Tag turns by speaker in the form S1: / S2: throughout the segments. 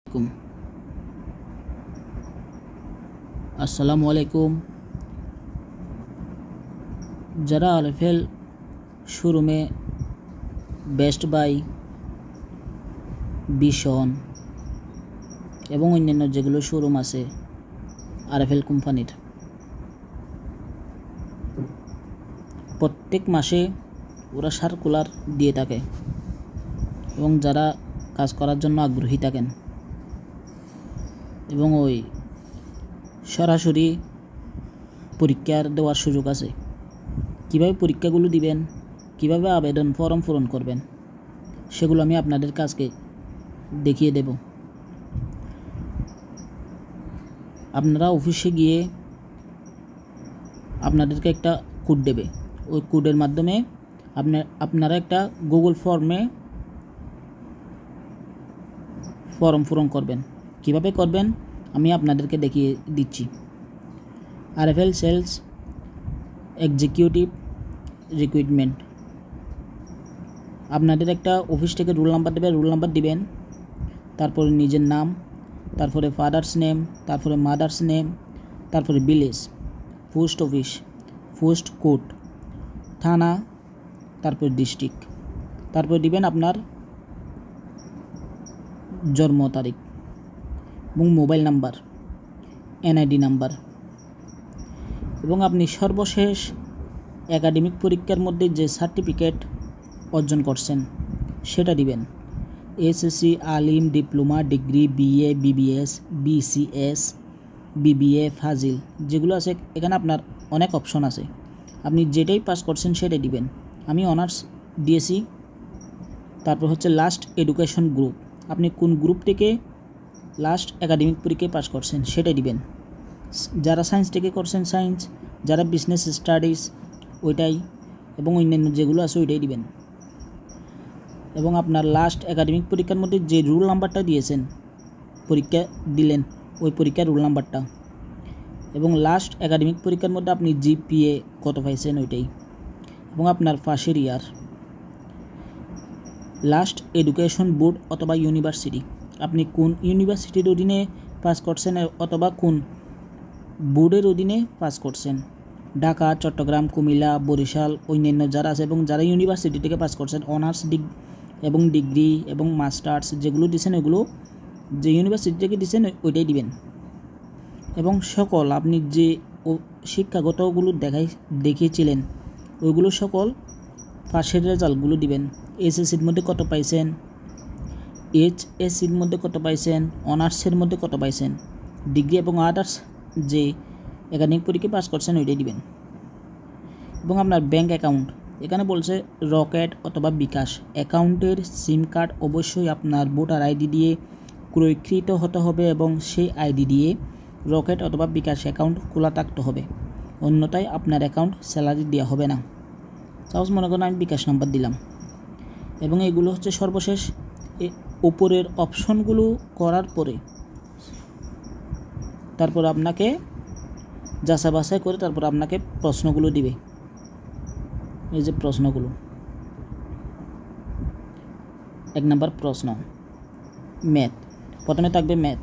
S1: আলাইকুম। আসসালামু আলাইকুম। যারা আরএফএল শোরুমে বেস্ট বাই, বিশন এবং অন্যান্য যেগুলো শোরুম আছে আরএফএল কোম্পানির, প্রত্যেক মাসে ওরা সার্কুলার দিয়ে থাকে এবং যারা কাজ করার জন্য আগ্রহী থাকেন এবং ওই সরাসরি পরীক্ষার দেওয়ার সুযোগ আছে। কিভাবে পরীক্ষাগুলো দিবেন, কিভাবে আবেদন ফর্ম পূরণ করবেন, সেগুলো আমি আপনাদের কাছকে দেখিয়ে দেব। আপনারা অফিসে গিয়ে আপনাদেরকে একটা কোড দেবে, ওই কোডের মাধ্যমে আপনারা একটা গুগল ফর্মে ফর্ম পূরণ করবেন। কিভাবে করবেন আমি আপনাদেরকে দেখিয়ে দিচ্ছি। আরএফএল সেলস এক্সিকিউটিভ রিক্রুটমেন্ট, আপনাদের একটা অফিস থেকে রোল নাম্বার দেবে, রোল নাম্বার দিবেন, তারপরে নিজের নাম, তারপরে ফাদার্স নেম, তারপরে মাদার্স নেম, তারপরে village, post office, post code, থানা, তারপরে ডিস্ট্রিক্ট, তারপরে দিবেন আপনার জন্ম তারিখ এবং মোবাইল নাম্বার, এনআইডি নাম্বার এবং আপনি সর্বশেষ একাডেমিক পরীক্ষার মধ্যে যে সার্টিফিকেট অর্জন করছেন সেটা দিবেন। SSC, Alim, diploma, degree, BA, BBS, BCS, BBA, Fazil যেগুলো আছে, এখানে আপনার অনেক অপশন আছে, আপনি যেটাই পাস করছেন সেটাই দিবেন। আমি অনার্স দিয়েছি। তারপর হচ্ছে লাস্ট এডুকেশন গ্রুপ, আপনি কোন গ্রুপ থেকে লাস্ট একাডেমিক পরীক্ষায় পাস করছেন সেটাই দিবেন। যারা সায়েন্স থেকে করছেন সায়েন্স, যারা বিজনেস স্টাডিজ ওইটাই, এবং অন্যান্য যেগুলো আছে ওইটাই দিবেন। এবং আপনার লাস্ট একাডেমিক পরীক্ষার মধ্যে যে রোল নাম্বারটা দিয়েছেন, পরীক্ষা দিলেন ওই পরীক্ষার রোল নাম্বারটা, এবং লাস্ট একাডেমিক পরীক্ষার মধ্যে আপনি জিপিএ কত পাইছেন ওইটাই, এবং আপনার পাশের ইয়ার। লাস্ট এডুকেশন বোর্ড অথবা ইউনিভার্সিটি, আপনি কোন ইউনিভার্সিটির অধীনে পাস করছেন অথবা কোন বোর্ডের অধীনে পাস করছেন, ঢাকা, চট্টগ্রাম, কুমিল্লা, বরিশাল, অন্যান্য যারা আছে, এবং যারা ইউনিভার্সিটি থেকে পাস করছেন অনার্স এবং ডিগ্রি এবং মাস্টার্স যেগুলো দিচ্ছেন, ওগুলো যে ইউনিভার্সিটি থেকে দিচ্ছেন ওইটাই দিবেন। এবং সকল আপনি যে শিক্ষাগতগুলো দেখিয়েছিলেন ওইগুলো সকল পাশের রেজাল্টগুলো দিবেন। এসএসসির মধ্যে কত পাইছেন, এইচএসসির মধ্যে কত পাইছেন, অনার্সের মধ্যে কত পাইছেন, ডিগ্রি এবং আদার্স যে একাডেমিক পরীক্ষা পাস করছেন ওইটাই দিবেন। এবং আপনার ব্যাঙ্ক অ্যাকাউন্ট, এখানে বলছে রকেট অথবা বিকাশ অ্যাকাউন্টের সিম কার্ড অবশ্যই আপনার ভোটার আইডি দিয়ে ক্রয়কৃত হতে হবে এবং সেই আইডি দিয়ে রকেট অথবা বিকাশ অ্যাকাউন্ট খোলা থাকতে হবে, অন্যথায় আপনার অ্যাকাউন্ট স্যালারি দেওয়া হবে না। সাপোজ মনে করেন আমি বিকাশ নাম্বার দিলাম, এবং এগুলো হচ্ছে সর্বশেষ। উপরের অপশনগুলো করার পরে তারপর আপনাকে যাচাই বাছাই করে তারপর আপনাকে প্রশ্নগুলো দিবে। এই যে প্রশ্নগুলো, 1 নম্বর প্রশ্ন ম্যাথ, প্রথমে থাকবে ম্যাথ।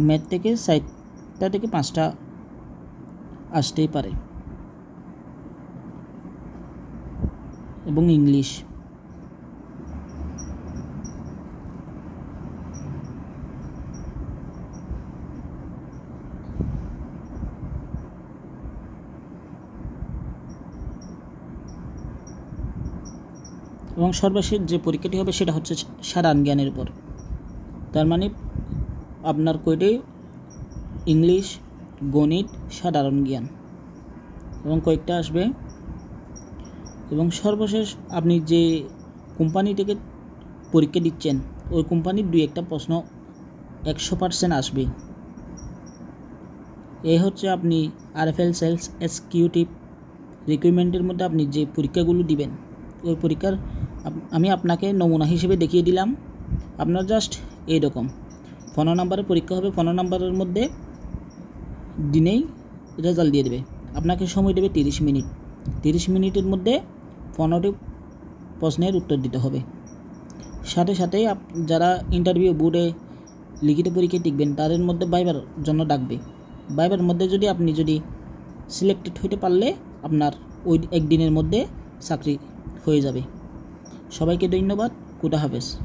S1: ম্যাথ থেকে 4টা থেকে 5টা আসতেই পারে, এবং ইংলিশ। এবং সর্বশেষ যে পরীক্ষাটি হবে সেটা হচ্ছে সাধারণ জ্ঞানের উপর, তার মানে আপনার কয়টি ইংলিশ, গণিত, সাধারণ জ্ঞান এবং কয়েকটা আসবে। এবং সর্বশেষ আপনি যে কোম্পানি থেকে পরীক্ষা দিচ্ছেন ওই কোম্পানির 2-1টা প্রশ্ন 100% আসবে। এই হচ্ছে আপনি আরএফএল সেলস এক্সিকিউটিভ রিক্রুটমেন্টের মধ্যে আপনি যে পরীক্ষাগুলো দিবেন ওই পরীক্ষার আমি আপনাকে নমুনা হিসেবে দেখিয়ে দিলাম। আপনার জাস্ট এইরকম 15 নম্বরের পরীক্ষা হবে, 15 নম্বরের মধ্যে দিনেই রেজাল্ট দিয়ে দেবে। আপনাকে সময় দেবে 30 মিনিট, 30 মিনিটের মধ্যে 15টি প্রশ্নের উত্তর দিতে হবে। সাথে সাথে যারা ইন্টারভিউ বোর্ডে লিখিত পরীক্ষায় টিকবেন তাদের মধ্যে ভাইবার জন্য ডাকবে। ভাইবার মধ্যে আপনি যদি সিলেক্টেড হইতে পারলে আপনার ওই একদিনের মধ্যে চাকরি হয়ে যাবে। সবাইকে ধন্যবাদ। খুদা হাফেজ।